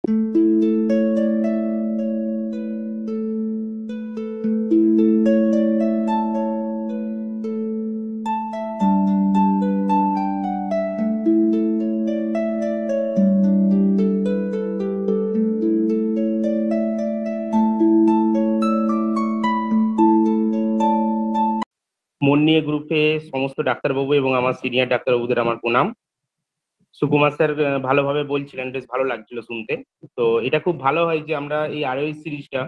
মন নিয়ে গ্রুপে সমস্ত ডাক্তারবাবু এবং আমার সিনিয়র ডাক্তারবাবুদের আমার প্রণাম। সুকুমার স্যার ভালোভাবে বলছিলেন, বেশ ভালো লাগছিল শুনতে। তো এটা খুব ভালো হয় যে আমরা এই আরওএস সিরিজটা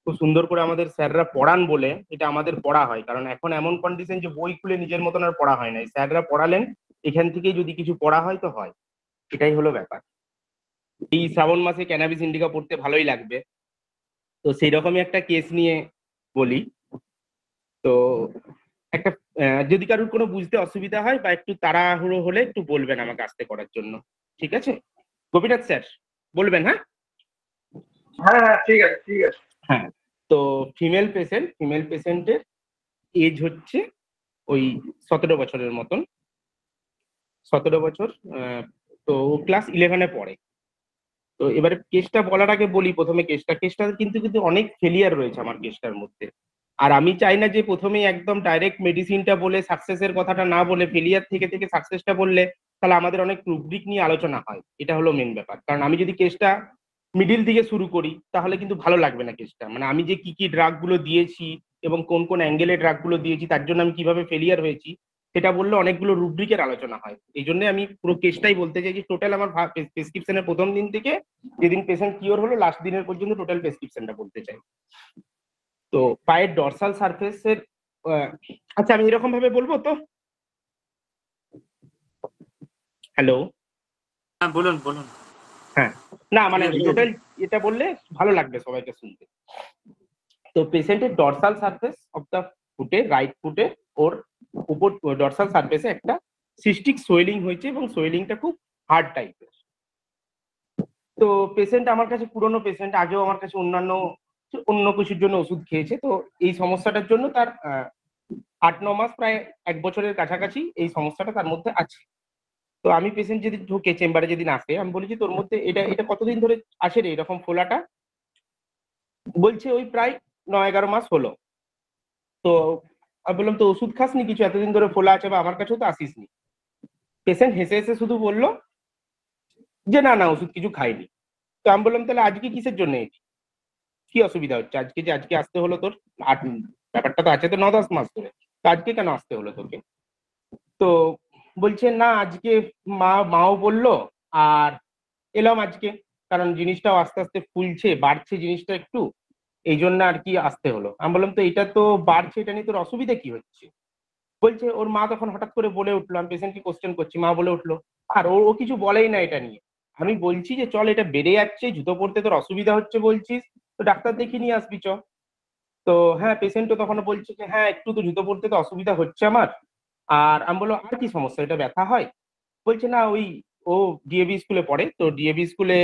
খুব সুন্দর করে আমাদের স্যাররা পড়ান বলে এটা আমাদের পড়া হয়। কারণ এখন এমন কন্ডিশন যে বই খুলে নিজের মতন আর পড়া হয় না, স্যাররা পড়ালেন, এখান থেকেই যদি কিছু পড়া হয় তো হয়, এটাই হলো ব্যাপার। এই শ্রাবণ মাসে ক্যানাবিস ইন্ডিকা পড়তে ভালোই লাগবে। তো সেই রকমই একটা কেস নিয়ে বলি। তো একটা যদি কারোর কোনো বুঝতে অসুবিধা হয় বা একটু তাড়াহুড়ো হলে একটু বলবেন আমাকে আসতে করার জন্য, ঠিক আছে? গোপীনাথ স্যার বলবেন, হ্যাঁ? হ্যাঁ হ্যাঁ, ঠিক আছে ঠিক আছে। হ্যাঁ, তো ফিমেল পেশেন্টের এজ হচ্ছে ওই 17 বছরের মতন, 17 বছর। তো ক্লাস 11-এ পড়ে। তো এবারে কেসটা বলার আগে বলি, প্রথমে কেসটা কিন্তু কিন্তু অনেক ফেলিয়ার রয়েছে আমার কেসটার মধ্যে। আর আমি চাই না যে প্রথমেই একদম ডাইরেক্ট মেডিসিনটা বলে সাকসেসের কথাটা না বলে ফেলিয়ার থেকে থেকে সাকসেসটা বললে তাহলে আমাদের অনেক রুব্রিক নিয়ে আলোচনা হয়, এটা হলো মেন ব্যাপার। কারণ আমি যদি কেসটা মিডিল থেকে শুরু করি তাহলে কিন্তু ভালো লাগবে না কেসটা। মানে আমি যে কি কি ড্রাগ গুলো দিয়েছি এবং কোন কোন অ্যাঙ্গেলে ড্রাগ গুলো দিয়েছি, তার জন্য আমি কিভাবে ফেলিয়ার হয়েছি, সেটা বললে অনেকগুলো রুব্রিকের আলোচনা হয়। এই জন্য আমি পুরো কেসটাই বলতে চাই যে টোটাল আমার প্রেসক্রিপশনের প্রথম দিন থেকে যেদিন পেশেন্ট কিওর হলো লাস্ট দিনের পর্যন্ত টোটাল প্রেসক্রিপশনটা বলতে চাই। তো পায়ের ডরসাল সারফেসের, আচ্ছা আমি এরকম ভাবে বলবো তো? হ্যালো? হ্যাঁ বলুন বলুন। হ্যাঁ, না মানে টোটাল এটা বললে ভালো লাগবে সবাইকে শুনতে। তো পেশেন্টের ডরসাল সারফেস অফ দ্য ফুটে, রাইট ফুটে, ওর উপর ডরসাল সারফেসে একটা সিস্টিক সোয়েলিং হয়েছে এবং সোয়েলিংটা খুব হার্ড টাইপের। তো পেশেন্ট আমার কাছে পুরনো পেশেন্ট, আগেও আমার কাছে অন্য কিছুর জন্য ওষুধ খেয়েছে। তো এই সমস্যাটার জন্য তার 8-9 মাস, প্রায় 1 বছরের কাছাকাছি এই সমস্যাটা তার মধ্যে আছে। তো আমি পেশেন্ট যেদিন ঢোকে চেম্বারে, যেদিন আসে, আমি বলি যে তোর মধ্যে এটা এটা কতদিন ধরে আসে রে এরকম ফোলাটা? বলছে ওই প্রায় 9-11 মাস হলো। তো আমি বললাম তো ওষুধ খাসনি কিছু, এতদিন ধরে ফোলা আছে বা আমার কাছেও তো আসিসনি। পেশেন্ট হেসে হেসে শুধু বললো যে না না ওষুধ কিছু খাইনি। তো আমি বললাম তাহলে আজকে কিসের জন্য এলি, কি অসুবিধা হচ্ছে আজকে যে আজকে আসতে হলো তোর? আট ব্যাপারটা তো আছে তো 9-10 মাস ধরে, তো আজকে কেন আসতে হলো তোকে? তো বলছে না আজকে মাও বললো আর এলাম আজকে, কারণ জিনিসটাও আস্তে আস্তে ফুলছে বাড়ছে জিনিসটা একটু, এই জন্য আর কি আসতে হলো। আমি বললাম তো এটা তো বাড়ছে, এটা নিয়ে তোর অসুবিধা কি হচ্ছে? বলছে ওর মা তখন হঠাৎ করে বলে উঠলো, আমি পেশেন্টকে কোশ্চেন করছি, মা বলে উঠলো আর ও কিছু বলেই না এটা নিয়ে। আমি বলছি যে চল এটা বেড়ে যাচ্ছে, জুতো পরতে তোর অসুবিধা হচ্ছে বলছিস, তো ডাক্তার দেখিয়ে নিয়ে আসবি চ। তো হ্যাঁ, পেশেন্টও তখন বলছে যে হ্যাঁ একটু তো জুতো পরতে তো অসুবিধা হচ্ছে আমার। আর আমি বললো আর কি সমস্যা, এটা ব্যথা হয়? বলছে না ওই ও ডিএভি স্কুলে পড়ে, তো ডিএভি স্কুলে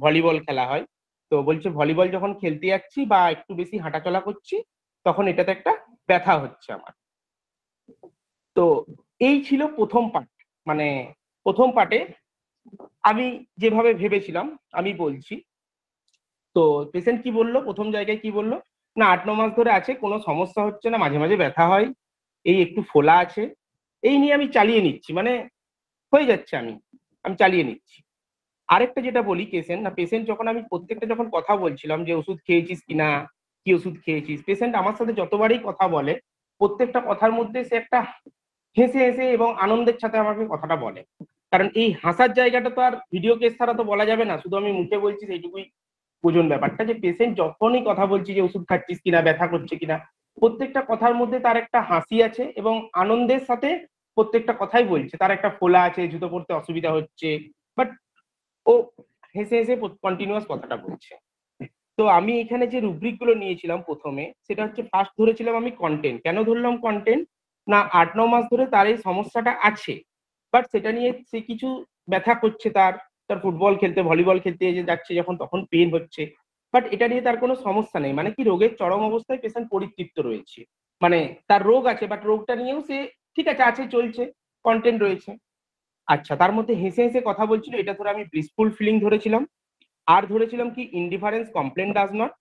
ভলিবল খেলা হয়। তো বলছে ভলিবল যখন খেলতে যাচ্ছি বা একটু বেশি হাঁটাচলা করছি তখন এটাতে একটা ব্যথা হচ্ছে আমার। তো এই ছিল প্রথম পার্ট। মানে প্রথম পার্টে আমি যেভাবে ভেবেছিলাম আমি বলছি। তো পেশেন্ট কি বললো, প্রথম জায়গায় কি বললো, না 8-9 মাস ধরে আছে, কোনো সমস্যা হচ্ছে না, মাঝে মাঝে ব্যথা হয়, এই একটু ফোলা আছে, এই নিয়ে আমি চালিয়ে নিচ্ছি, মানে হয়ে যাচ্ছে, আমি আমি চালিয়ে নিচ্ছি। আরেকটা যেটা বলি পেশেন্ট না, পেশেন্ট যখন আমি প্রত্যেকটা যখন কথা বলছিলাম যে ওষুধ খেয়েছিস কিনা, কি ওষুধ খেয়েছিস, পেশেন্ট আমার সাথে যতবারই কথা বলে প্রত্যেকটা কথার মধ্যে সে একটা হেসে হেসে এবং আনন্দের সাথে আমাকে কথাটা বলে। কারণ এই হাসার জায়গাটা তো আর ভিডিও কেস ছাড়া তো বলা যাবে না, শুধু আমি মুখে বলছি সেইটুকুই বুঝুন ব্যাপারটা। যে পেশেন্ট যখনই কথা বলছি যে ওষুধ খাচ্ছিস কিনা, ব্যথা করছে কিনা, প্রত্যেকটা কথার মধ্যে তার একটা হাসি আছে এবং আনন্দের সাথে প্রত্যেকটা কথাই বলছে। তার একটা ফোলা আছে, জুতো পরতে অসুবিধা হচ্ছে, বাট ও হেসে হেসে কন্টিনিউয়াস কথাটা বলছে। তো আমি এখানে যে রুব্রিক গুলো নিয়েছিলাম প্রথমে, সেটা হচ্ছে ফার্স্ট ধরেছিলাম আমি কন্টেন্ট। কেন ধরলাম কন্টেন্ট? না 8-9 মাস ধরে তার এই সমস্যাটা আছে, বাট সেটা নিয়ে সে কিছু ব্যথা করছে, তার তার ফুটবল খেলতে ভলিবল খেলতে যে যাচ্ছে যখন তখন পেন হচ্ছে, বাট এটা নিয়ে তার কোনো সমস্যা নেই। মানে কি রোগের চরম অবস্থায় পেশেন্ট পরিতৃপ্ত রয়েছে, মানে তার রোগ আছে বাট রোগটা নিয়েও সে ঠিক আছে, আছে চলছে, কন্টেন্ট রয়েছে। আচ্ছা, তার মধ্যে হেসে হেসে কথা বলছিল, এটা ধরে আমি ব্লিসফুল ফিলিং ধরেছিলাম। আর ধরেছিলাম কি ইনডিফারেন্স কমপ্লেন ডাজ নট।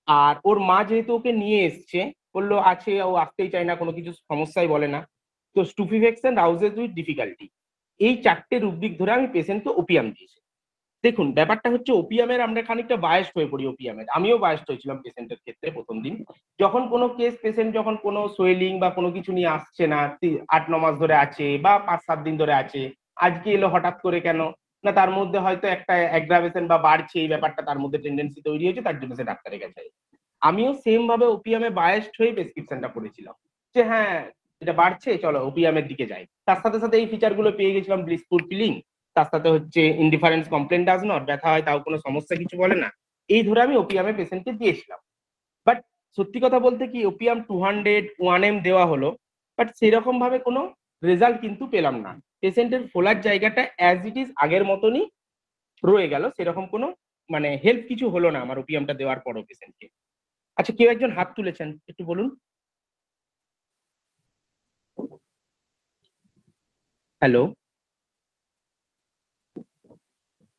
আর ওর মা যেহেতু ওকে নিয়ে এসছে, বললো আছে, ও আসতেই চায় না, কোনো কিছু সমস্যাই বলে না। তো স্টুপিফেকশন রাউজেস উইথ ডিফিকাল্টি, এই 4টে রুব্রিক ধরে আমি পেশেন্টকে ওপিয়াম দিয়েছি। দেখুন ব্যাপারটা হচ্ছে ওপিয়ামের আমরা খানিকটা বায়াসড হয়ে পড়ি ওপিয়ামের, আমিও বায়াসড হয়েছিলাম পেশেন্টের ক্ষেত্রে প্রথম দিন। যখন কোনো কেস পেশেন্ট যখন কোনো সোয়েলিং বা কোনো কিছু নিয়ে আসছে না, 8-9 মাস ধরে আছে বা 5-7 দিন ধরে আছে, আজকে এলো হঠাৎ করে কেন, না তার মধ্যে হয়তো একটা অ্যাগ্রাভেশন বা বাড়ছে, এই ব্যাপারটা তার মধ্যে টেন্ডেন্সি তৈরি হয়েছে, তার জন্য সে ডাক্তারের কাছে। আমিও সেম ভাবে ওপিয়ামে বায়াসড হয়ে প্রেসক্রিপশনটা করেছিলাম যে হ্যাঁ এটা বাড়ছে, চলো ওপিয়ামের দিকে যাই। তার সাথে সাথে এই ফিচার গুলো পেয়ে গেছিলাম, ব্লিসফুল ফিলিং, তার সাথে হচ্ছে ইনডিফারেন্স কমপ্লেন ডাজ নট, ব্যথা হয় তাও কোনো সমস্যা কিছু বলে না, এই ধরে আমি ওপিয়ামে পেশেন্টকে দিয়েছিলাম। বাট সত্যি কথা বলতে কি, ওপিয়াম 200 1M দেওয়া হলো, বাট সেরকম ভাবে কোনো রেজাল্ট কিন্তু পেলাম না। পেশেন্টের ফোলার জায়গাটা অ্যাজ ইট ইজ আগের মতনই রয়ে গেল, সেরকম কোনো মানে হেল্প কিছু হলো না আমার ওপিয়ামটা দেওয়ার পরও পেশেন্টকে। আচ্ছা, কেউ একজন হাত তুলেছেন, একটু বলুন। হ্যালো,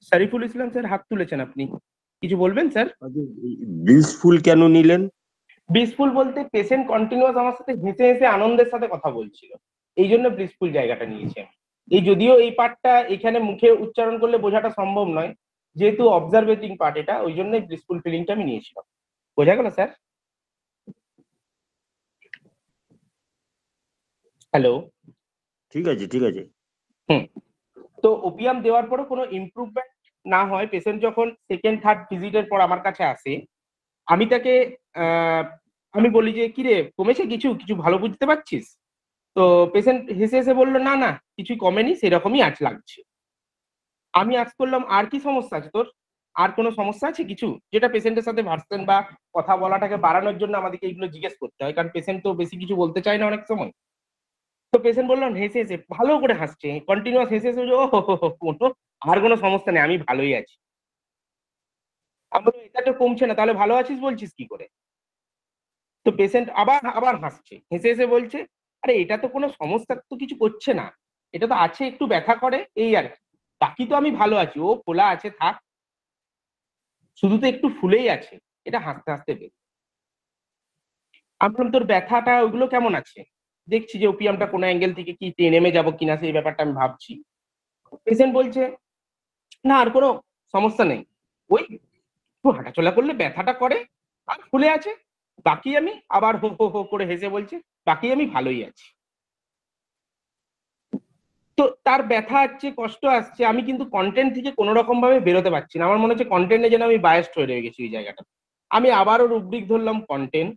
শরীফুল ইসলাম স্যার হাত তুলেছেন, আপনি কিছু বলবেন স্যার? ব্লিসফুল কেন নিলেন? ব্লিসফুল বলতে পেশেন্ট কন্টিনিউয়াস আমার সাথে হেসে হেসে আনন্দের সাথে কথা বলছিল, এই জন্য ব্লিসফুল জায়গাটা নিয়েছি আমি। এই যদিও এই পার্টটা এখানে মুখে উচ্চারণ করলে বোঝাটা সম্ভব নয়, যেহেতু অবজারভেটিং পার্ট এটা, ওই জন্যই ব্লিসফুল ফিলিংটা আমি নিয়েছিলাম। বোঝা গেল স্যার? হ্যালো। ঠিক আছে, ঠিক আছে। হুম। তো ওপিয়াম দেওয়ার পরও কোনো ইমপ্রুভমেন্ট না হয়, পেশেন্ট যখন সেকেন্ড থার্ড ভিজিটের পর আমার কাছে আসে, আমি তাকে আমি বলি যে কিরে কমেছে কিছু, কিছু ভালো বুঝতে পারছিস? তো পেশেন্ট হেসে হেসে বললো না না কিছুই কমেনি, সেরকমই আজ লাগছে। আমি আজ করলাম আর কি সমস্যা আছে তোর, আর কোনো সমস্যা আছে কিছু, যেটা পেশেন্টের সাথে ভার্সন বা কথা বলাটাকে বাড়ানোর জন্য আমাদেরকে এইগুলো জিজ্ঞেস করতে হয়, কারণ পেশেন্ট তো বেশি কিছু বলতে চায় না অনেক সময়। তো পেশেন্ট বললাম হেসে হেসে, ভালো করে হাসছে কন্টিনিউয়াস হেসে হেসে, ও হো হো হো, কোনো আর কোনো সমস্যা নেই, আমি ভালোই আছি। আমি বললাম, এটা তো কমছে না, তাহলে ভালো আছিস বলছিস কি করে? তো পেশেন্ট আবার আবার হাসছে, হেসে হেসে বলছে আরে এটা তো কোনো সমস্যা তো কিছু করছে না, এটা তো আছে একটু ব্যথা করে এই আর কি, বাকি তো আমি ভালো আছি, ও ফোলা আছে থাক, শুধু তো একটু ফুলেই আছে। এটা হাসতে হাসতে বের। আমি বললাম তোর ব্যথাটা ওইগুলো কেমন আছে, দেখছি যে ওপিয়ামটা কোনো অ্যাঙ্গেল থেকে কি নেমে যাবো কিনা, সেই ব্যাপারটা আমি ভাবছি। পেশেন্ট বলছে না আর কোনো সমস্যা নেই, ওই একটু হাঁটাচলা করলে ব্যথাটা করে আর ফুলে আছে, বাকি আমি আবার হো হো হো করে হেসে বলছে বাকি আমি ভালোই আছি। তো তার ব্যথা আসছে, কষ্ট আসছে, আমি কিন্তু কন্টেন্ট থেকে কোনো রকম ভাবে বেরোতে পারছি না, আমার মনে হচ্ছে কন্টেন্টে যেন আমি বায়াসড হয়ে রয়ে গেছি ওই জায়গাটা। আমি আবারও রুব্রিক ধরলাম কন্টেন্ট,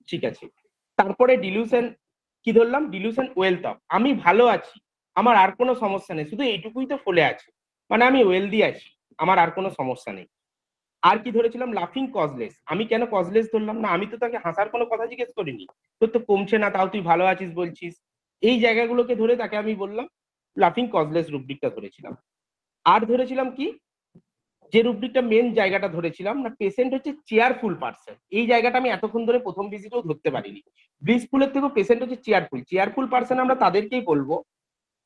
ঠিক আছে। তারপরে ডিলিউশন কি ধরলাম, ডিলিউশন ওয়েলথ অফ, আমি ভালো আছি, আমার আর কোনো সমস্যা নেই, শুধু এইটুকুই তো ফলে আছে, মানে আমি ওয়েলদি আছি, আমার আর কোনো সমস্যা নেই। আর কি ধরেছিলাম, লাফিং কজলেস, আমি কেন কজলেস ধরলাম না, আমি তো তাকে হাসার কোনো কথা জিজ্ঞেস করিনি, তোর তো কমছে না তাও তুই ভালো আছিস বলছিস, এই জায়গাগুলোকে ধরে তাকে আমি বললাম লাফিং কজলেস রুব্রিকটা ধরেছিলাম। আর ধরেছিলাম কি, যে রুব্রিকটা মেন জায়গাটা ধরেছিলাম না, পেশেন্ট হচ্ছে চেয়ারফুল পার্সন, এই জায়গাটা আমি এতক্ষণ ধরে প্রথম ভিজিটেও ধরতে পারিনি। ব্লিসফুলের থেকেও পেশেন্ট হচ্ছে চেয়ারফুল, চেয়ারফুল পার্সন আমরা তাদেরকেই বলবো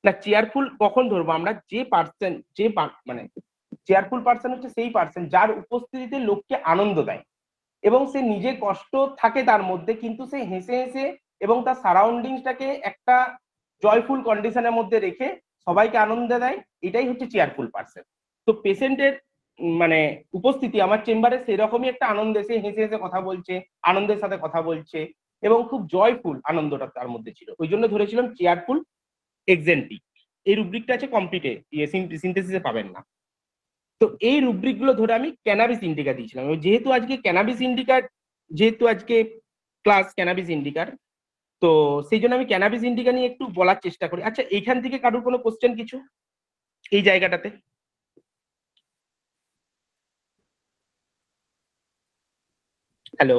না, চেয়ারফুল কখন ধরবো আমরা, যে পার্সন মানে চেয়ারফুল পার্সন হচ্ছে সেই পার্সন যার উপস্থিতিতে লোককে আনন্দ দেয়, এবং সে নিজে কষ্ট থাকে তার মধ্যে, কিন্তু সে হেসে হেসে এবং তার সারাউন্ডিংসটাকে একটা জয়ফুল কন্ডিশনের মধ্যে রেখে সবাইকে আনন্দ দেয়, এটাই হচ্ছে চেয়ারফুল পার্সন। তো পেশেন্টের মানে উপস্থিতি আমার চেম্বারে সেরকমই একটা আনন্দে, সে হেসে হেসে কথা বলছে, আনন্দের সাথে কথা বলছে, এবং খুব জয়ফুল আনন্দটা তার মধ্যে ছিল, ওই জন্য ধরেছিলাম চেয়ারফুল এক্সেন্টিক। এই রুব্রিকটা আছে কমপ্লিটে সিনথেসিসে পাবেন না। তো এই রুব্রিক গুলো ধরে আমি ক্যানাবিস ইন্ডিকা দিয়েছিলাম, যেহেতু আজকে ক্যানাবিস ইন্ডিকার, যেহেতু আজকে ক্লাস ক্যানাবিস ইন্ডিকার, তো সেই জন্য আমি ক্যানাবিস ইন্ডিকা নিয়ে একটু বলার চেষ্টা করি। আচ্ছা, এইখান থেকে কারোর কোনো কোশ্চেন কিছু এই জায়গাটাতে? হ্যালো।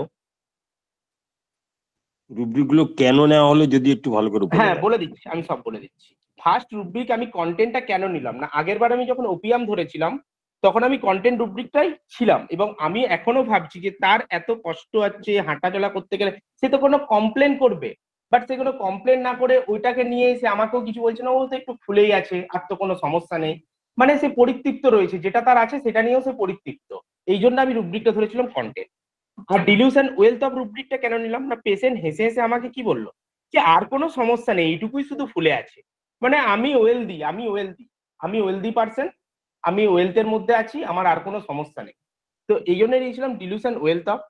রুব্রিক গুলো কেন নেওয়া হলো যদি একটু ভালো করে বলে হ্যাঁ দেন। বলে দিচ্ছি, আমি সব বলে দিচ্ছি। ফার্স্ট রুব্রিক আমি কন্টেন্টটা কেন নিলাম না, আগের বার আমি যখন ওপিয়াম ধরেছিলাম তখন আমি কন্টেন্ট রুব্রিকটাই ছিলাম, এবং আমি এখনো ভাবছি যে তার এত কষ্ট হচ্ছে হাঁটাচলা করতে গেলে, সে তো কোনো কমপ্লেন করবে, বাট সে কোনো কমপ্লেন না করে ওইটাকে নিয়ে এসে আমাকেও কিছু বলছে না, ও তো একটু ফুলেই আছে আর তো কোনো সমস্যা নেই, মানে সে পরিতৃপ্ত রয়েছে, যেটা তার আছে সেটা নিয়েও সে পরিতৃপ্ত। এই জন্য আমি রুব্রিকটা ধরেছিলাম কন্টেন্ট। আর ডিলিউশন ওয়েলথ অফ রুব্রিকটা কেন নিলাম না, পেশেন্ট হেসে হেসে আমাকে কি বললো যে আর কোনো সমস্যা নেই, এইটুকুই শুধু ফুলে আছে। মানে আমি ওয়েলদি পার্সন, আমি ওয়েলথের মধ্যে আছি, আমার আর কোনো সমস্যা নেই। তো এই জন্য নিয়েছিলাম ডিলিউশন ওয়েলথ অফ।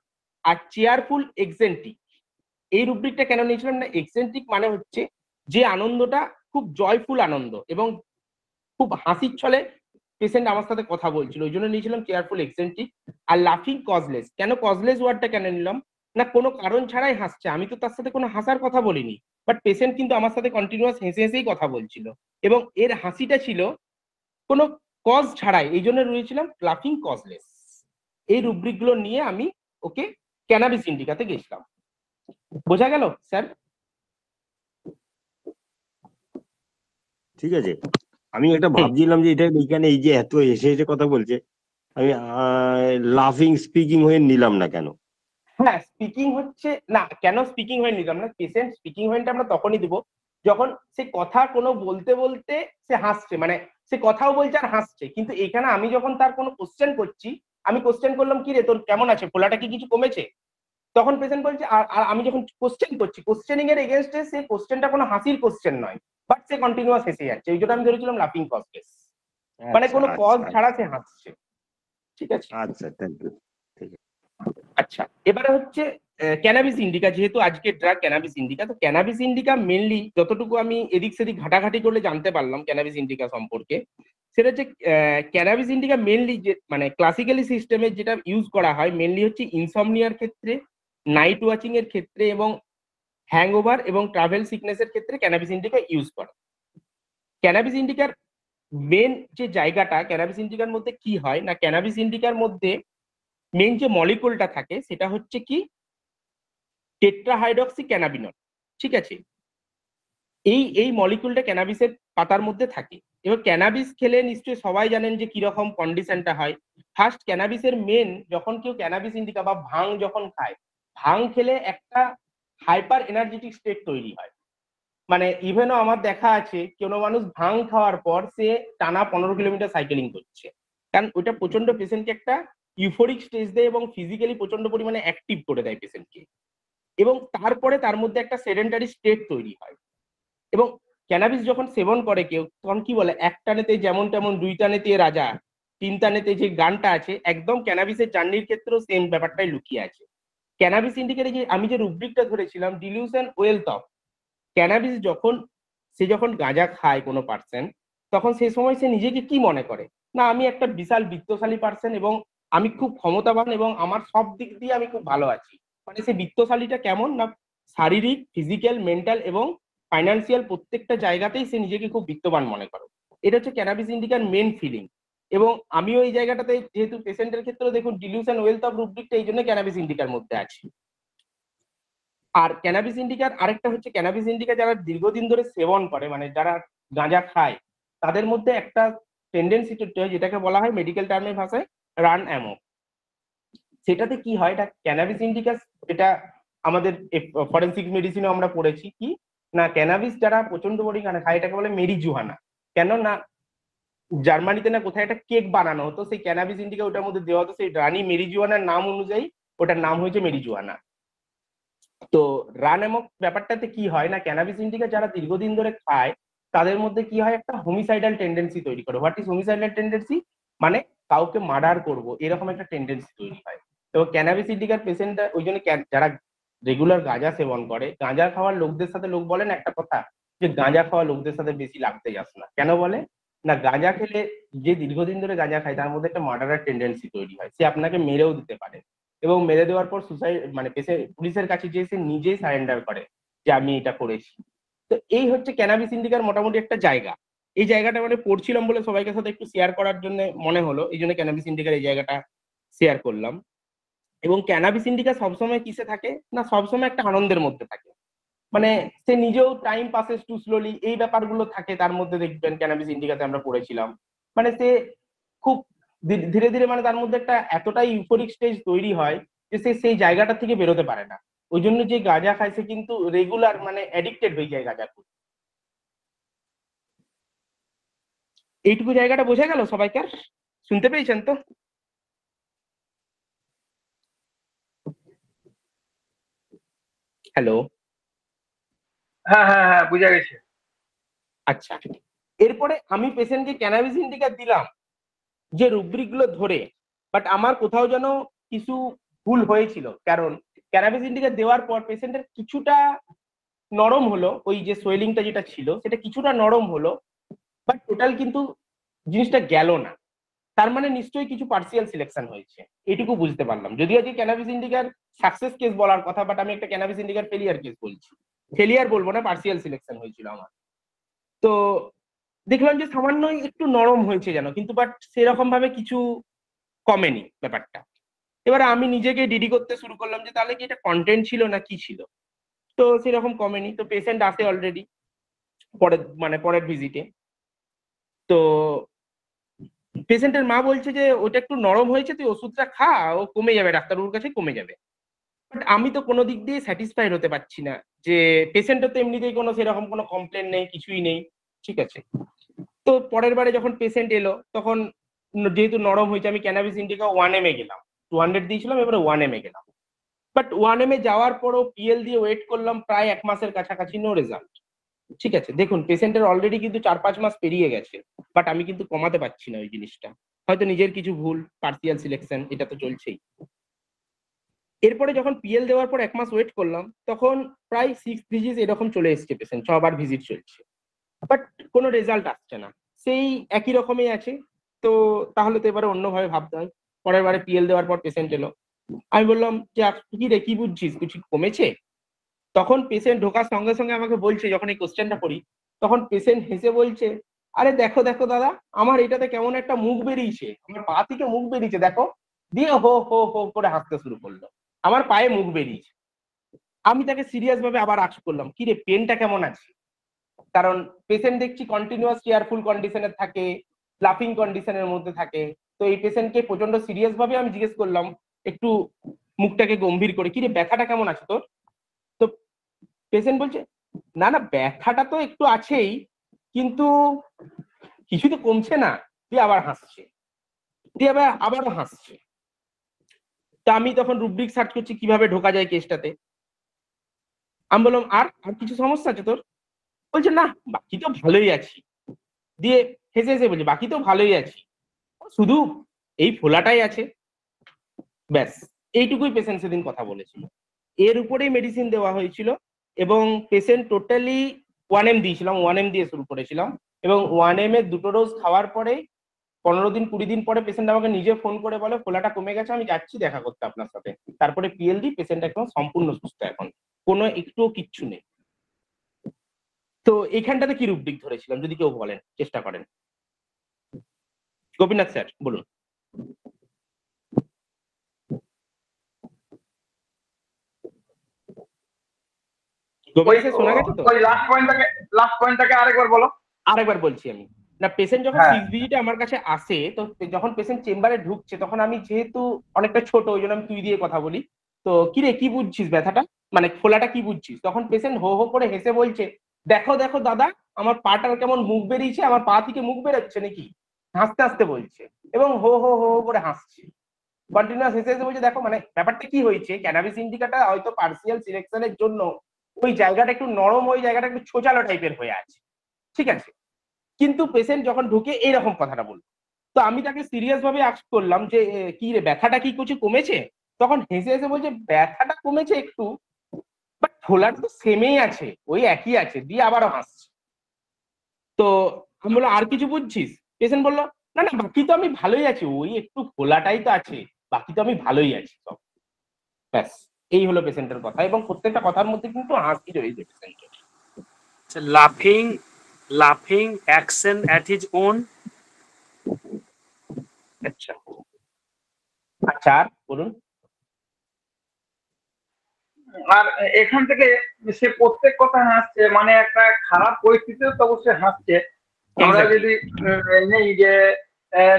আর চেয়ারফুল এক্সেন্ট্রিক, এই রুব্রিকটা কেন নিয়েছিলাম না, এক্সেন্ট্রিক মানে হচ্ছে যে আনন্দটা খুব জয়ফুল আনন্দ এবং খুব হাসির ছলে পেশেন্ট আমার সাথে কথা বলছিল, ওই জন্য নিয়েছিলাম চেয়ারফুল এক্সেন্ট্রিক। আর লাফিং কজলেস, কেন কজলেস ওয়ার্ডটা কেন নিলাম না, কোনো কারণ ছাড়াই হাসছে, আমি তো তার সাথে কোনো হাসার কথা বলিনি, বাট পেশেন্ট কিন্তু আমার সাথে কন্টিনিউয়াস হেসে হেসেই কথা বলছিল এবং এর হাসিটা ছিল কোনো কজ ছাড়াই, এই জন্য রয়েছিলাম লাফিং কজলেস। এই রুব্রিক গুলো নিয়ে আমি ওকে ক্যানাবিস ইন্ডিকাতে গেছিলাম। বোঝা গেল স্যার? ঠিক আছে। আমি একটা ভাবছিলাম যে এটা এখানে এই যে এত এসে এসে কথা বলছে, আমি লাফিং স্পিকিং হয়ে নিলাম না কেন? হ্যাঁ, স্পিকিং হচ্ছে না, কেন স্পিকিং হয়ে নিলাম না, পেশেন্ট স্পিকিং হয়েটা আমরা তখনই দিব যখন সে কথা কোনো বলতে বলতে সে হাসছে, মানে সে কথাও বলছে আর হাসছে। কিন্তু এখানে আমি যখন তার কোনো কোশ্চেন করছি, আমি কোশ্চেন করলাম কি রে তোর কেমন আছে, ফোলাটা কি কিছু কমেছে, তখন পেশেন্ট বলছে আর আমি যখন কোশ্চেন করছি, কোশ্চেনিং এর এগেনস্টে সে কোশ্চেনটা কোনো হাসির কোশ্চেন নয়, বাট সে কন্টিনিউয়াস হেসে যাচ্ছে, এই জন্য আমি ধরেছিলাম লাফিং কজলেস, মানে কোনো কজ ছাড়া সে হাসছে। ঠিক আছে, আচ্ছা, থ্যাংক ইউ। আচ্ছা এবারে হচ্ছে ক্যানাবিস ইন্ডিকা, যেহেতু আজকে ড্রাগ ক্যানাবিস ইন্ডিকা, তো ক্যানাবিস ইন্ডিকা মেনলি যতটুকু আমি এদিক সেদিক ঘাটাঘাটি করলে জানতে পারলাম ক্যানাবিস ইন্ডিকা সম্পর্কে, সেটা হচ্ছে ক্যানাবিস ইন্ডিকা মেনলি যে মানে ক্লাসিক্যালি সিস্টেমে যেটা ইউজ করা হয় মেনলি হচ্ছে ইনসমনিয়ার ক্ষেত্রে, নাইট ওয়াচিং এর ক্ষেত্রে এবং হ্যাংওভার এবং ট্রাভেল সিকনেস এর ক্ষেত্রে ক্যানাবিস ইন্ডিকা ইউজ করে। ক্যানাবিস ইন্ডিকার মেন যে জায়গাটা, ক্যানাবিস ইন্ডিকার মধ্যে কি হয় না, ক্যানাবিস ইন্ডিকার মধ্যে মেন যে মলিকুলটা থাকে সেটা হচ্ছে কি টেট্রাহাইড্রক্সি ক্যানাবিনল। ঠিক আছে, এই মলিকুলটা ক্যানাবিসের পাতার মধ্যে থাকে। এবার ক্যানাবিস খেলে নিশ্চয়ই সবাই জানেন যে কিরকম কন্ডিশনটা হয়। ফার্স্ট ক্যানাবিসের মেন, যখন কেউ ক্যানাবিস ইন্ডিকা বা ভাং যখন খায়, ভাং খেলে একটা হাইপার এনার্জেটিক স্টেট তৈরি হয়। মানে ইভেনও আমার দেখা আছে কোনো মানুষ ভাং খাওয়ার পর সে টানা 15 কিলোমিটার সাইকেলিং করছে, কারণ ওইটা প্রচন্ড পেশেন্টকে একটা ইউফোরিক স্টেজ দেয় এবং ফিজিক্যালি প্রচন্ড পরিমাণে অ্যাক্টিভ করে দেয় পেশেন্টকে, এবং তারপরে তার মধ্যে একটা সেডেন্টারি স্টেট তৈরি হয়। এবং ক্যানাবিস যখন সেবন করে কেউ, তখন কি বলে, এক টানেতে যেমন তেমন, দুই টানেতে রাজা, তিন টানেতে যে গানটা আছে, একদম ক্যানাবিসের জার্নির ক্ষেত্রেও সেম ব্যাপারটাই লুকিয়ে আছে। ক্যানাবিস ইন্ডিকেটে যে আমি যে রুব্রিকটা ধরেছিলাম ডিলিউশন ওয়েলথ অফ, ক্যানাবিস যখন গাঁজা খায় কোনো পার্সন, তখন সেই সময় সে নিজেকে কি মনে করে না, আমি একটা বিশাল বিত্তশালী পার্সন এবং আমি খুব ক্ষমতাবান এবং আমার সব দিক দিয়ে আমি খুব ভালো আছি। মানে সে বিত্তশালীটা কেমন না, শারীরিক, ফিজিক্যাল, মেন্টাল এবং ফাইন্যান্সিয়াল প্রত্যেকটা জায়গাতেই সে নিজেকে খুব বিত্তবান মনে করে। এটা হচ্ছে ক্যানাবিস ইন্ডিকার মেন ফিলিং। এবং আমিও এই জায়গাটাতে, যেহেতু পেশেন্টের ক্ষেত্রে দেখুন ডিলিউশন ওয়েলথ অফ রুব্রিকটা এই জন্য ক্যানাবিস ইন্ডিকার মধ্যে আছে। আর ক্যানাবিস ইন্ডিকার আরেকটা হচ্ছে, ক্যানাবিস ইন্ডিকা যারা দীর্ঘদিন ধরে সেবন করে, মানে যারা গাঁজা খায়, তাদের মধ্যে একটা টেন্ডেন্সি হয় যেটাকে বলা হয় মেডিকেল টার্মের ভাষায় রান অ্যামক। সেটাতে কি হয়, এটা ক্যানাবিস ইন্ডিকাস, এটা আমাদের ফরেন্সিক মেডিসিনও আমরা পড়েছি কি না, ক্যানাবিস যারা প্রচন্ড পরিমাণে খায় এটাকে বলে মেরিজুয়ানা। কেন না, জার্মানিতে না কোথায় একটা কেক বানানো হতো, সেই ক্যানাবিস ইন্ডিকা ওটার মধ্যে দেওয়া হতো, সেই রানী মেরিজুয়ানার নাম অনুযায়ী ওটার নাম হয়েছে মেরিজুয়ানা। তো রান অ্যামক ব্যাপারটাতে কি হয় না, ক্যানাবিস ইন্ডিকা যারা দীর্ঘদিন ধরে খায় তাদের মধ্যে কি হয়, একটা হোমিসাইডাল টেন্ডেন্সি তৈরি করে। হোয়াট ইজ হোমিসাইডাল টেন্ডেন্সি, মানে কাউকে মার্ডার করব এরকম একটা টেন্ডেন্সি তৈরি হয়। তো ক্যানাবিস ইন্ডিকার পেশেন্টরা ওই জন্য যারা রেগুলার গাঁজা সেবন করে, গাঁজা খাওয়ার লোকদের সাথে লোক বলেন একটা কথা যে গাঁজা খাওয়া লোকদের সাথে বেশি লাগতে যাস না। কেন বলে না, গাঁজা খেলে যে দীর্ঘদিন ধরে গাঁজা খায় তার মধ্যে একটা মার্ডারের টেন্ডেন্সি তৈরি হয়, সে আপনাকে মেরেও দিতে পারে এবং মেরে দেওয়ার পর সুসাইড মানে পুলিশের কাছে যে সে নিজেই সারেন্ডার করে যে আমি এটা করেছি। তো এই হচ্ছে ক্যানাবিস ইন্ডিকার মোটামুটি একটা জায়গা। এই জায়গাটা মানে পড়ছিলাম বলে সবাইকে সাথে একটু শেয়ার করার জন্য মনে হলো, এই জন্য ক্যানাবিস ইন্ডিকার এই জায়গাটা শেয়ার করলাম। এবং ক্যানাবিস ইন্ডিকা সবসময় কিসে থাকে না, সবসময় একটা আনন্দের মধ্যে থাকে, মানে সে নিজেও টাইম পাসেস টু স্লোলি, এই ব্যাপারগুলো থাকে তার মধ্যে। দেখবেন ক্যানাবিস ইন্ডিকাতে আমরা পড়েছিলাম, মানে সে খুব ধীরে ধীরে, মানে তার মধ্যে একটা এতটাই ইউফোরিক স্টেজ তৈরি হয় যে সে সেই জায়গাটা থেকে বেরোতে পারে না। ওই জন্য যে গাঁজা খায় সে কিন্তু রেগুলার মানে অ্যাডিক্টেড হয়ে যায় গাঁজার প্রতি। এইটুকু জায়গাটা বোঝা গেল সবাইকে? শুনতে পেয়েছেন তো? হ্যালো? হ্যাঁ হ্যাঁ হ্যাঁ, বুঝা গেছে। আচ্ছা, এরপরে আমি পেশেন্টকে ক্যানাবিস ইন্ডিকা দিলাম যে রুব্রিক গুলো ধরে, বাট আমার কোথাও যেন কিছু ভুল হয়েছিল। কারণ ক্যানাবিস ইন্ডিকা দেওয়ার পর পেশেন্টের কিছুটা নরম হলো, ওই যে সোয়েলিংটা যেটা ছিল সেটা কিছুটা নরম হলো, বাট টোটাল কিন্তু জিনিসটা গেল না। তার মানে নিশ্চয়ই কিছু পার্সিয়াল সিলেকশন হয়েছে, এটুকু বুঝতে পারলাম। যদিও আজকে ক্যানাবিস ইন্ডিকার সাকসেস কেস বলার কথা, বাট আমি একটা ক্যানাবিস ইন্ডিকার ফেলিয়ার কেস বলছি। ফেলিয়ার বলবো না, পার্সিয়াল সিলেকশন হয়েছিল আমার। তো দেখলাম যে সামান্য একটু নরম হয়েছে যেন, কিন্তু বাট সেরকম ভাবে কিছু কমেনি ব্যাপারটা। এবারে আমি নিজেকে ডিডি করতে শুরু করলাম যে তাহলে কি এটা কন্টেন্ট ছিল না কি ছিল। তো সেরকম কমেনি। তো পেশেন্ট আসে অলরেডি পরের ভিজিটে। তো পেশেন্টের মা বলছে যে ওটা একটু নরম হয়েছে, তুই ওষুধটা খা, ও কমে যাবে, ডাক্তারবাবুর কাছে কমে যাবে। বাট আমি তো কোনো দিক দিয়ে স্যাটিসফাইড হতে পারছি না যে পেশেন্টের তো এমনিতেই কোনো সেরকম কোনো কমপ্লেন নেই, কিছুই নেই, ঠিক আছে। তো পরের বারে যখন পেশেন্ট এলো তখন যেহেতু নরম হয়েছে, আমি ক্যানাবিস ইন্ডিকা 1 ml গেলাম। 200 দিয়েছিলাম, এবারে 1 ml গেলাম। বাট 1 ml যাওয়ার পরও পিএল দিয়ে ওয়েট করলাম প্রায় 1 মাসের কাছাকাছি, নো রেজাল্ট। ঠিক আছে, দেখুন পেশেন্টের অলরেডি কিন্তু 4-5 মাস পেরিয়ে গেছে, বাট আমি কিন্তু কমাতে পারছি না ওই জিনিসটা। হয়তো নিজের কিছু ভুল, পার্সিয়াল সিলেকশন, এটা তো চলছেই। এরপরে যখন পিএল দেওয়ার পর 1 মাস ওয়েট করলাম, তখন প্রায় 6 ভিজিট এরকম চলে এসছে পেশেন্ট, 6 বার ভিজিট চলছে, বাট কোনো রেজাল্ট আসছে না, সেই একই রকমই আছে। তো তাহলে তো এবারে অন্যভাবে ভাবতে হয়। পরের বারে পিএল দেওয়ার পর পেশেন্ট এলো, আমি বললাম যে কি রে, কি বুঝছিস, কিছু কমেছে? তখন পেশেন্ট ঢোকার সঙ্গে সঙ্গে আমাকে বলছে, যখন এই কোশ্চেনটা করি তখন পেশেন্ট হেসে বলছে, আরে দেখো দেখো দাদা, আমার এটাতে কেমন একটা মুখ বেরিয়েছে, আমার পা থেকে মুখ বেরিয়েছে দেখো। দিয়ে হো হো হো করে হাসতে শুরু করলো, আমার পায়ে মুখ বেরিয়েছে। আমি তাকে সিরিয়াস ভাবে আবার আস্ক করলাম, কি রে পেনটা কেমন আছে? কারণ পেশেন্ট দেখছি কন্টিনিউয়াস কেয়ারফুল কন্ডিশনে থাকে, লাফিং কন্ডিশনের মধ্যে থাকে। তো এই পেশেন্টকে প্রচন্ড সিরিয়াস ভাবে আমি জিজ্ঞেস করলাম, একটু মুখটাকে গম্ভীর করে, কি রে ব্যথাটা কেমন আছে তোর? তো পেশেন্ট বলছে, না না ব্যথাটা তো একটু আছেই, কিন্তু কিছু তো কমছে না। দিয়ে আবার হাসছে, দিয়ে আবারও হাসছে। তা আমি তখন রুব্রিক সার্চ করছি কিভাবে ঢোকা যায় কেসটাতে। আমি বললাম, আর আর কিছু সমস্যা আছে তোর? বলছে না, বাকি তো ভালোই আছি। দিয়ে হেসে হেসে বলছে, বাকি তো ভালোই আছি, শুধু এই ফোলাটাই আছে, ব্যাস। এইটুকুই পেশেন্ট সেদিন কথা বলেছিল। এর উপরেই মেডিসিন দেওয়া হয়েছিল, এবং পেশেন্ট টোটালি 1 ml দিয়েছিলাম, 1 ml দিয়ে শুরু করেছিলাম। এবং 1 ml 2টো ডোজ খাওয়ার পরে 15-20 দিন পরে পেশেন্ট আমাকে নিজে ফোন করে বলে, ফোলাটা কমে গেছে, আমি যাচ্ছি দেখা করতে আপনার সাথে। তারপরে পিএল দিই, পেশেন্ট একদম সম্পূর্ণ সুস্থ, এখন কোনো একটুও কিচ্ছু নেই। তো এখানটাতে কি রূপদিক ধরেছিলাম, যদি কেউ বলেন, চেষ্টা করেন। গোপীনাথ স্যার বলুন। গোপীনাথ স্যার শোনা গেছে তো? ওই লাস্ট পয়েন্টটাকে আরেকবার বলো। আরেকবার বলছি আমি। না, পেশেন্ট যখন হ্যাঁ 6 ভিজিটে আমার কাছে আসে, তো যখন পেশেন্ট চেম্বারে ঢুকছে, তখন আমি যেহেতু অনেকটা ছোট, ওই জন্য আমি তুই দিয়ে কথা বলি। তো কি রে, কি বুঝছিস ব্যথাটা, মানে ফোলাটা কি বুঝছিস? তখন পেশেন্ট হো হো করে হেসে বলছে, দেখো দেখো দাদা, আমার পাটার কেমন মুখ বেরিয়েছে, আমার পা থেকে মুখ বেরোচ্ছে নাকি, হাসতে হাসতে বলছে, এবং হো হো হো হো করে হাসছে কন্টিনিউয়াস, হেসে হেসে বলছে দেখো। মানে ব্যাপারটা কি হয়েছে, ক্যানাবিস ইন্ডিকাটা হয়তো পার্সিয়াল সিলেকশনের জন্য ওই জায়গাটা একটু নরম, ওই জায়গাটা একটু ছোচালো টাইপের হয়ে আছে, ঠিক আছে। কিন্তু পেশেন্ট যখন ঢুকে এইরকম কথাটা বলল, তো আমি তাকে সিরিয়াস ভাবে আস্ক করলাম যে কি রে, ব্যথাটা কি কিছু কমেছে? তখন হেসে হেসে বলছে, ব্যথাটা কমেছে একটু, বাট ফোলাটা তো সেমই আছে, ওই একই আছে। দিয়ে আবারও হাসছে। তো আমি বললাম, আর কিছু বুঝছিস? পেশেন্ট বললো, না না বাকি তো আমি ভালোই আছি, ওই একটু ফোলাটাই তো আছে, বাকি তো আমি ভালোই আছি সব, ব্যাস। এই হলো পেশেন্টের কথা, এবং প্রত্যেকটা কথার মধ্যে কিন্তু হাসি রয়েছে পেশেন্টের। লাফিং অ্যাকশন অ্যাট হিজ ওন। আচ্ছা আচ্ছা, আর বলুন। আর এখান থেকে সে প্রত্যেক কথা হাসছে, মানে একটা খারাপ পরিস্থিতিও তো অবশ্যই হাসছে। আমরা Exactly. যদি নেই যে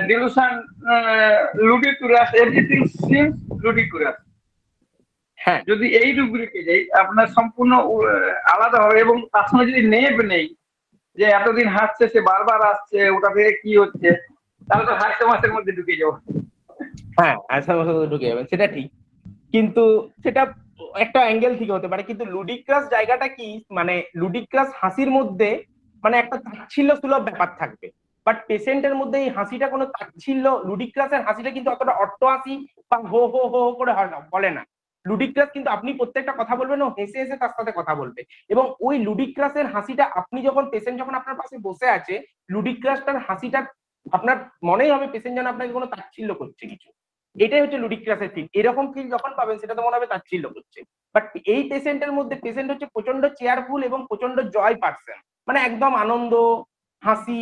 ডিলুশন লুডিকুলাস, এভরিথিং সিমস লুডিকুলাস, হ্যাঁ, যদি এই রুব্রিকে যাই আপনার সম্পূর্ণ আলাদা হবে। এবং তার সঙ্গে যদি নেব নেই, যে এতদিন হাসছে, সে বারবার আসছে, ওটা থেকে কি হচ্ছে, তাহলে তো হাসতে মাসের মধ্যে ঢুকে যাবো। হ্যাঁ আসার মতো ঢুকে যাবেন, সেটা ঠিক। কিন্তু সেটা একটা অ্যাঙ্গেল থেকে হতে পারে, কিন্তু লুডিক্রাস জায়গাটা কি, মানে লুডিক্রাস হাসির মধ্যে মানে একটা তাচ্ছিল্য সুলভ ব্যাপার থাকবে। বাট পেশেন্টের মধ্যে এই হাসিটা কোনো তাচ্ছিল্য, লুডিক্রাসের হাসিটা কিন্তু অতটা অট্ট হাসি বা হো হো হো হো করে হয় না, বলে না। লুডিক্রাস কিন্তু আপনি প্রত্যেকটা কথা বলবেন ও হেসে হেসে তার সাথে কথা বলবে, এবং ওই লুডিক্রাসের হাসিটা আপনি যখন, পেশেন্ট যখন আপনার পাশে বসে আছে, লুডিক্রাসটার হাসিটা আপনার মনেই হবে পেশেন্ট যেন আপনাকে কোনো তাচ্ছিল্য করছে কিছু। এটাই হচ্ছে লুডিক্রাসের ফিল। এরকম ফিল যখন পাবেন সেটা তো মনে হবে তাচ্ছিল্য করছে। বাট এই পেশেন্টের মধ্যে, পেশেন্ট হচ্ছে প্রচন্ড চেয়ারফুল এবং প্রচন্ড জয় পার্সন, মানে একদম আনন্দ, হাসি,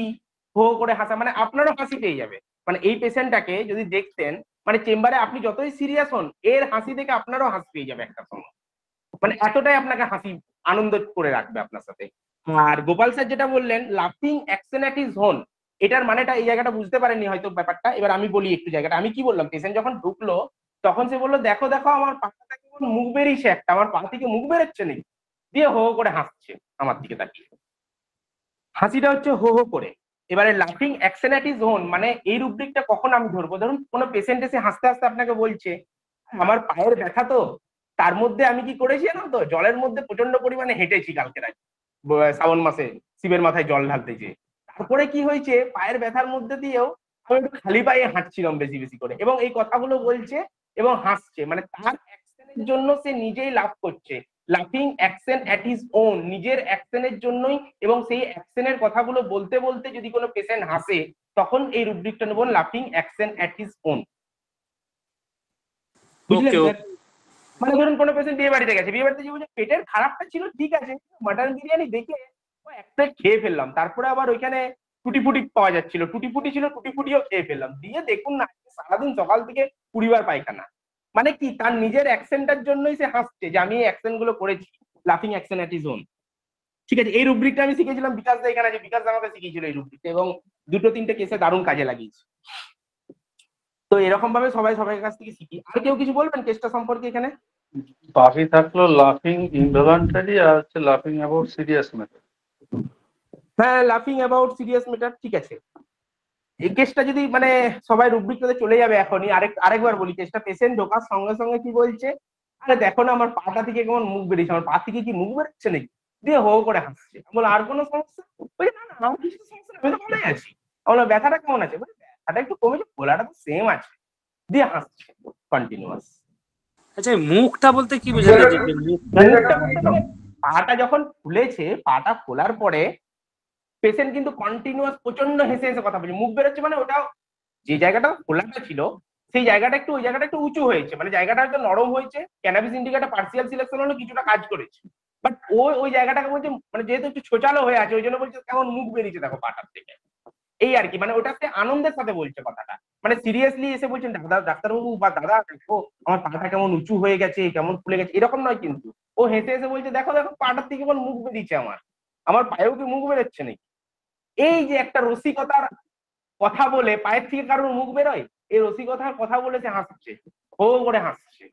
হো হো করে হাসা, মানে আপনারও হাসি পেয়ে যাবে। মানে এই পেশেন্টটাকে যদি দেখতেন, মানে চেম্বারে আপনি যতই সিরিয়াস হন, এর হাসি দেখে আপনারও হাসি পেয়ে যাবে একটা সময়, মানে এতটাই আপনাকে হাসি আনন্দ করে রাখবে আপনার সাথে। আর গোপাল স্যার যেটা বললেন লাফিং অ্যাকশন অ্যাট ইজ হোন, এটার মানেটা এই জায়গাটা বুঝতে পারেননি হয়তো ব্যাপারটা। এবার আমি বলি একটু জায়গাটা, আমি কি বললাম, পেশেন্ট যখন ঢুকলো তখন সে বললো দেখো দেখো আমার পাটা থেকে মুখ বেরিয়েছে একটা, আমার পা থেকে মুখ বেরোচ্ছে নাকি, দিয়ে হো হো করে হাসছে আমার দিকে তাকিয়ে, হাসিটা হচ্ছে হো হো করে। এবারে লাফিং অ্যাকশন অ্যাট ইজ ওন, মানে এই রুব্রিকটা কখন আমি ধরবো, ধরুন কোনো পেশেন্ট এসে হাসতে হাসতে আপনাকে বলছে আমার পায়ের ব্যথা তো, তার মধ্যে আমি কি করেছি জানো তো, জলের মধ্যে প্রচন্ড পরিমাণে হেঁটেছি কালকে রাতে শ্রাবণ মাসে শিবের মাথায় জল ঢালতে যে, তারপরে কি হয়েছে পায়ের ব্যথার মধ্যে দিয়েও আমি একটু খালি পায়ে হাঁটছিলাম বেশি বেশি করে, এবং এই কথাগুলো বলছে এবং হাসছে, মানে তার অ্যাকশনের জন্য সে নিজেই লাভ করছে। লাফিং অ্যাকশন অ্যাট হিজ ওন, নিজের অ্যাকশনের জন্যই, এবং সেই অ্যাকশনের কথাগুলো বলতে বলতে যদি কোনো পেশেন্ট হাসে, তখন এই রুব্রিকটা নেব লাফিং অ্যাকশন অ্যাট হিজ ওন। বুঝলেন ওকে স্যার? মানে ধরুন কোনো পেশেন্ট বিয়ে বাড়িতে গেছে, বিয়ে বাড়িতে যে বলছে পেটের খারাপটা ছিল ঠিক আছে, মাটন বিরিয়ানি দেখে ও এক প্লেট খেয়ে ফেললাম, তারপরে আবার ওইখানে টুটি ফুটি পাওয়া যাচ্ছিল, টুটি ফুটি ছিল, টুটি ফুটিও খেয়ে ফেললাম, দিয়ে দেখুন না সারাদিন সকাল থেকে 20 বার পায়খানা। মানে কি তার নিজের অ্যাকশনটার জন্যই সে হাসছে যে আমি এই অ্যাকশন গুলো করেছি, লাফিং অ্যাকশন অ্যাট ইজ ওন। ঠিক আছে, এই রুব্রিকটা আমি শিখেছিলাম বিকাশ দা এখানে আছে, বিকাশ দা আমাকে শিখিয়েছিল এই রুব্রিকটা, এবং 2-3টে কেসে দারুণ কাজে লাগিয়েছে। তো এরকম ভাবে সবাই সবাই কাছ থেকে শিখি। আর কেউ কিছু বলবেন কেসটা সম্পর্কে এখানে? বাকি থাকলো লাফিং ইনভলন্টারি আর হচ্ছে লাফিং অ্যাবাউট সিরিয়াস ম্যাটার। হ্যাঁ লাফিং অ্যাবাউট সিরিয়াস ম্যাটার, ঠিক আছে। এই কেসটা যদি মানে সবাই রুব্রিকটাতে চলে যাবে এখনই, আরেকবার বলি কেসটা। পেশেন্ট ঢোকার সঙ্গে সঙ্গে কি বলছে, আরে দেখো না আমার পাটা থেকে কেমন মুখ বেরিয়েছে, আমার পা থেকে কি মুখ বেরোচ্ছে নাকি, দিয়ে হো করে হাসছে। আমি বললাম আর কোনো সমস্যা, বলছে না না আমার কিছু সমস্যা নেই, আমি তো ভালোই আছি। আমি বললাম ব্যথাটা কেমন আছে, বলে ব্যথাটা একটু কমেছে, গোলাটা তো সেম আছে, দিয়ে হাসছে কন্টিনিউয়াস। আচ্ছা এই মুখটা বলতে কি বোঝালে, যে যে মুখটা মুখটা বলতে মানে পাটা যখন খুলেছে, পাটা খোলার পরে পেশেন্ট কিন্তু কন্টিনিউয়াস প্রচন্ড হেসে হেসে কথা বলছে, মুখ বেরোচ্ছে, মানে ওটা যে জায়গাটা খোলাটা ছিল সেই জায়গাটা একটু, ওই জায়গাটা একটু উঁচু হয়েছে, মানে জায়গাটা হয়তো নরম হয়েছে, ক্যানাবিস ইন্ডিকাটা পার্সিয়াল সিলেকশন হলে কিছুটা কাজ করেছে, বাট ওই জায়গাটাকে বলছে মানে যেহেতু একটু ছোচালো হয়ে আছে, ওই জন্য বলছে কেমন মুখ বেরিয়েছে দেখো পাটার থেকে, এই আর কি। মানে ওটাতে আনন্দের সাথে বলছে কথাটা, মানে সিরিয়াসলি এসে বলছেন দাদা ডাক্তারবাবু বা দাদা দেখো আমার পাটা কেমন উঁচু হয়ে গেছে, কেমন ফুলে গেছে, এরকম নয় কিন্তু। ও হেসে হেসে বলছে দেখো দেখো পাটার থেকে কেমন মুখ বেরিয়েছে, আমার আমার পায়েও কি মুখ বেরোচ্ছে নাকি। এই যে একটা রসিকতার কথা বলে পায়ের থেকে কারোর মুখ বেরোয়, এই রসিকতার কথা বলে সে হাসছে, হো করে হাসছে,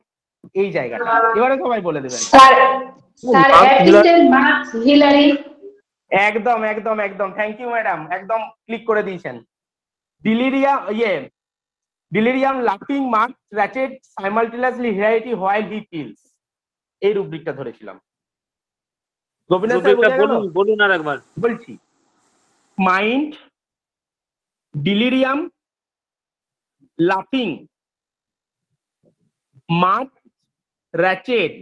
এই জায়গাটা এবারে সবাই বলে দেবেন। Sir sir assistant marks Hillary. একদম একদম একদম, থ্যাংক ইউ ম্যাডাম, একদম ক্লিক করে দিয়েছেন। ডিলিরিয়াম লাফিং mark wretched simultaneously hilarity while he feels, এই রুব্রিকটা ধরেছিলাম। গোপীনাথ স্যার বোঝা গেল? বলুন বলুন আর একবার। বলছি মাইন্ড, ডিলিরিয়াম, লাফিং, mark wretched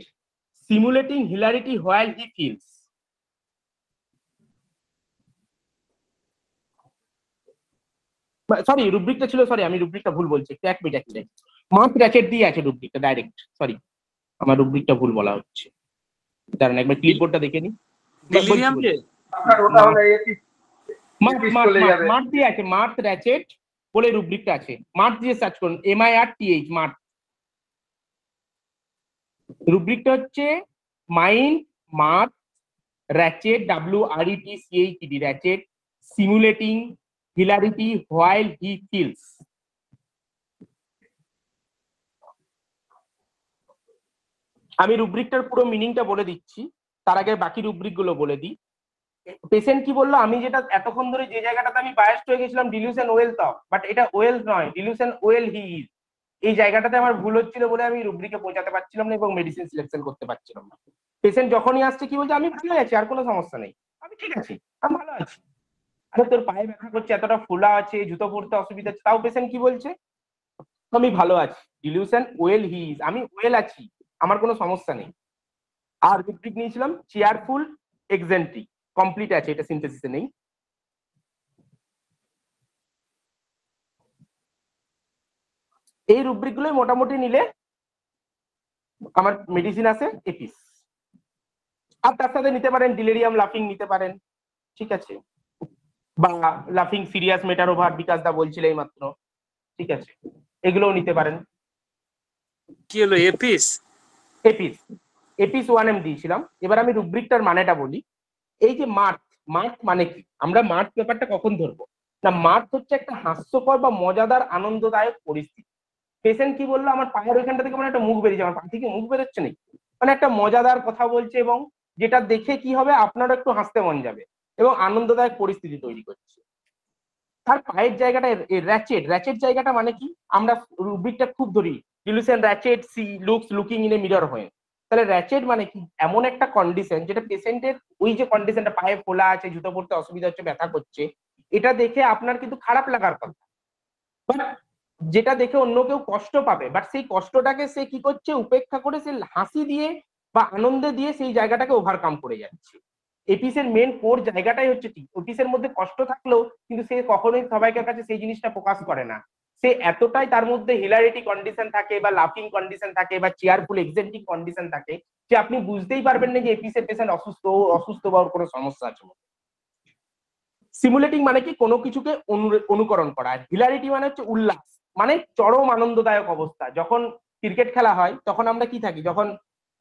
simulating hilarity while he feels. Sorry রুব্রিকটা ছিল, সরি আমি রুব্রিকটা ভুল বলছি, এক মিনিট। মার্ক র্যাচেট দিয়ে আছে রুব্রিকটা ডাইরেক্ট, সরি আমার রুব্রিকটা ভুল বলা হচ্ছে, দাঁড়ান একবার ক্লিপবোর্ডটা দেখে নি। ডিলিরিয়াম যে আপনার ওটা হলে মার্ক দিয়ে আছে, মার্ক র্যাচেট বলে রুব্রিকটা আছে, মার্ক দিয়ে সার্চ করুন, MIRTH মার্ক। রুব্রিকটা হচ্ছে mind mark wretched WRETCHED wretched simulating hilarity while he feels. আমি রুব্রিকটার পুরো মিনিংটা বলে দিচ্ছি, তার আগে বাকি রুব্রিক গুলো বলে দিই। পেশেন্ট কি বললো, আমি যেটা এতক্ষণ ধরে যে জায়গাটাতে আমি বায়াসড হয়ে গেছিলাম ডিলিউশন ওয়েলথ অফ, বাট এটা ওয়েলথ নয়, ডিলিউশন ওয়েল হি ইজ। এই জায়গাটাতে আমার ভুল হচ্ছিল বলে আমি রুব্রিকে পৌঁছাতে পারছিলাম না এবং মেডিসিন সিলেকশন করতে পারছিলাম না। পেশেন্ট যখনই আসছে কি বলছে, আমি ভালো আছি, আর কোনো সমস্যা নেই, আমি ঠিক আছি, আমি ভালো আছি। আরে তোর পায়ে ব্যথা করছে, এতটা ফোলা আছে, জুতো পরতে অসুবিধা হচ্ছে, তাও পেশেন্ট কি বলছে, আমি ভালো আছি, ডিলিউশন ওয়েল হি ইজ, আমি ওয়েল আছি, আমার কোনো সমস্যা নেই। আর রুব্রিক নিয়েছিলাম চেয়ারফুল এক্সেন্ট্রিক, কমপ্লিট আছে, এটা সিনথেসিসে নেই। এই রুব্রিক গুলোই মোটামুটি নিলে আমার মেডিসিন আছে এপিস। আর তার সাথে নিতে পারেন ডিলেরিয়াম লাফিং নিতে পারেন, ঠিক আছে, বা লাফিং সিরিয়াস মেটার ওভার, বিকাশ দা বলছিল এই মাত্র, ঠিক আছে, এগুলোও নিতে পারেন। কি হলো এপিস? এপিস, এপিস 1M দিয়েছিলাম। এবার আমি রুব্রিকটার মানেটা বলি। এই যে মার্থ, মার্থ মানে কি, আমরা মার্থ ব্যাপারটা কখন ধরবো না, মার্থ হচ্ছে একটা হাস্যকর বা মজাদার আনন্দদায়ক পরিস্থিতি। পেশেন্ট কি বললো, আমার পায়ের ওইখানটা থেকে মানে একটা মুখ বেরিয়েছে, আমার পা থেকে মুখ বেরোচ্ছে নাকি, মানে একটা মজাদার কথা বলছে এবং যেটা দেখে কি হবে, আপনারও একটু হাসতে মন যাবে এবং আনন্দদায়ক পরিস্থিতি তৈরি করছে। তার পায়ের জায়গাটা র্যাচেট, র্যাচেট জায়গাটা মানে কি, আমরা রুব্রিকটা খুব ধরি, dilution ratchet she looks looking in a mirror হয়ে। তাহলে র্যাচেট মানে কি, এমন একটা কন্ডিশন যেটা পেশেন্টের ওই যে কন্ডিশনটা, পায়ে ফোলা আছে, জুতো পরতে অসুবিধা হচ্ছে, ব্যথা করছে, এটা দেখে আপনার কিন্তু খারাপ লাগার কথা, বাট যেটা দেখে অন্য কেউ কষ্ট পাবে, বাট সেই কষ্টটাকে সে কি করছে, উপেক্ষা করে সে হাসি দিয়ে বা আনন্দে দিয়ে সেই জায়গাটাকে ওভারকাম করে যাচ্ছে। এপিসের মেন কোর জায়গাটাই হচ্ছে ঠিক, এপিসের মধ্যে কষ্ট থাকলেও কিন্তু সে কখনোই সবাইকার কাছে সেই জিনিসটা প্রকাশ করে না। সে এতটাই তার মধ্যে হিলারিটি কন্ডিশন থাকে বা লাফিং কন্ডিশন থাকে বা চেয়ারফুল এক্সেন্টিক কন্ডিশন থাকে যে আপনি বুঝতেই পারবেন না যে এপিসের পেশেন্ট অসুস্থ বা ওর কোনো সমস্যা আছে। সিমুলেটিং মানে কি, কোনো কিছুকে অনুকরণ করা। আর হিলারিটি মানে হচ্ছে উল্লাস, মানে চরম আনন্দদায়ক অবস্থা। যখন ক্রিকেট খেলা হয় তখন আমরা কি থাকি, যখন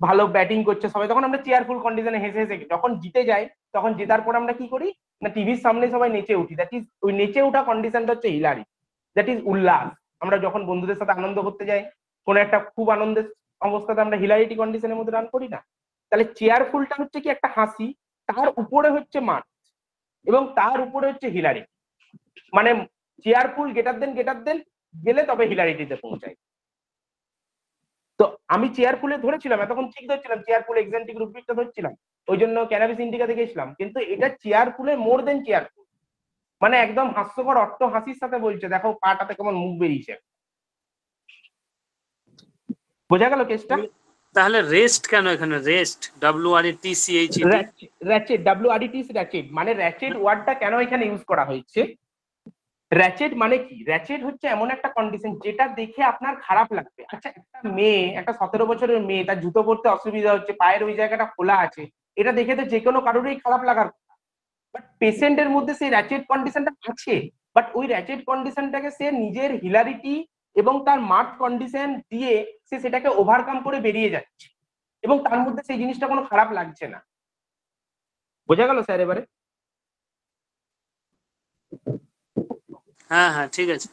ভালো ব্যাটিং করছে সবাই, তখন আমরা চেয়ারফুল কন্ডিশনে হেসে হেসে, যখন জিতে যাই তখন জেতার পর আমরা কি করি না, টিভির সামনে সবাই নেচে উঠি। দ্যাট ইজ, ওই নেচে ওঠা কন্ডিশনটা হচ্ছে হিলারিটি, দ্যাট ইজ উল্লাস। আমরা যখন বন্ধুদের সাথে আনন্দ করতে যাই, কোনো একটা খুব আনন্দের অবস্থাতে আমরা হিলারিটি কন্ডিশনের মধ্যে রান করি না। তাহলে চেয়ারফুলটা হচ্ছে কি একটা হাসি, তার উপরে হচ্ছে মাঠ এবং তার উপরে হচ্ছে হিলারিটি, মানে চেয়ারফুল গেটার দেন গেলে তবে হিলারিটিতে পৌঁছায়। তো আমি চেয়ারফুলে ধরেছিলাম, এতক্ষণ ঠিক ধরছিলাম, চেয়ারফুল এক্সেন্টিক রুব্রিকটা ধরছিলাম, ওই জন্য ক্যানাবিস ইন্ডিকাতে গেছিলাম, কিন্তু এটা চেয়ারফুলে মোর দেন চেয়ারফুল, মানে একদম হাস্যকর অট্ট হাসির সাথে বলছে, দেখো পাটাতে কেমন মুখ বেরিয়েছে। বোঝা গেল কেসটা? তাহলে রেস্ট কেন এখানে, rest WRETCH ratchet, WRET ratchet, মানে র্যাচেট ওয়ার্ডটা কেন এখানে ইউজ করা হয়েছে। র্যাচেট মানে কি, র্যাচেট হচ্ছে এমন একটা কন্ডিশন যেটা দেখে আপনার খারাপ লাগবে। আচ্ছা, একটা মেয়ে, একটা 17 বছরের মেয়ে, তার জুতো পরতে অসুবিধা হচ্ছে, পায়ের ওই জায়গাটা খোলা আছে, এটা দেখে তো যে কোনো কারোরই খারাপ লাগার কথা, বাট পেশেন্টের মধ্যে সেই র্যাচেট কন্ডিশনটা আছে, বাট ওই র্যাচেট কন্ডিশনটাকে সে নিজের হিলারিটি এবং তার মার্থ কন্ডিশন দিয়ে সে সেটাকে ওভারকাম করে বেরিয়ে যাচ্ছে এবং তার মধ্যে সেই জিনিসটা কোনো খারাপ লাগছে না। বোঝা গেল স্যার এবারে? হ্যাঁ হ্যাঁ ঠিক আছে।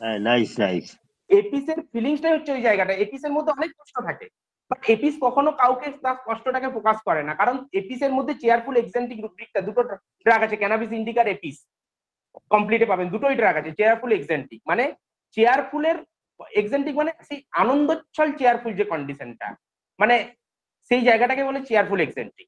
হ্যাঁ, নাইস নাইস। এপিসের ফিলিংসটাই হচ্ছে ওই জায়গাটা, এপিসের মধ্যে অনেক কষ্ট থাকে, বাট এপিস কখনো কাউকে তার কষ্টটাকে প্রকাশ করে না, কারণ এপিসের মধ্যে চেয়ারফুল এক্সেন্টিক রুব্রিকটা, দুটো ড্রাগ আছে, ক্যানাবিস ইন্ডিকার এপিস কমপ্লিটে পাবেন, দুটোই ড্রাগ আছে, চেয়ারফুল এক্সেন্টিক। মানে চেয়ারফুলের এক্সেন্টিক মানে সেই আনন্দচ্ছল চেয়ারফুল যে কন্ডিশনটা, মানে সেই জায়গাটাকে বলে চেয়ারফুল এক্সেন্টিক।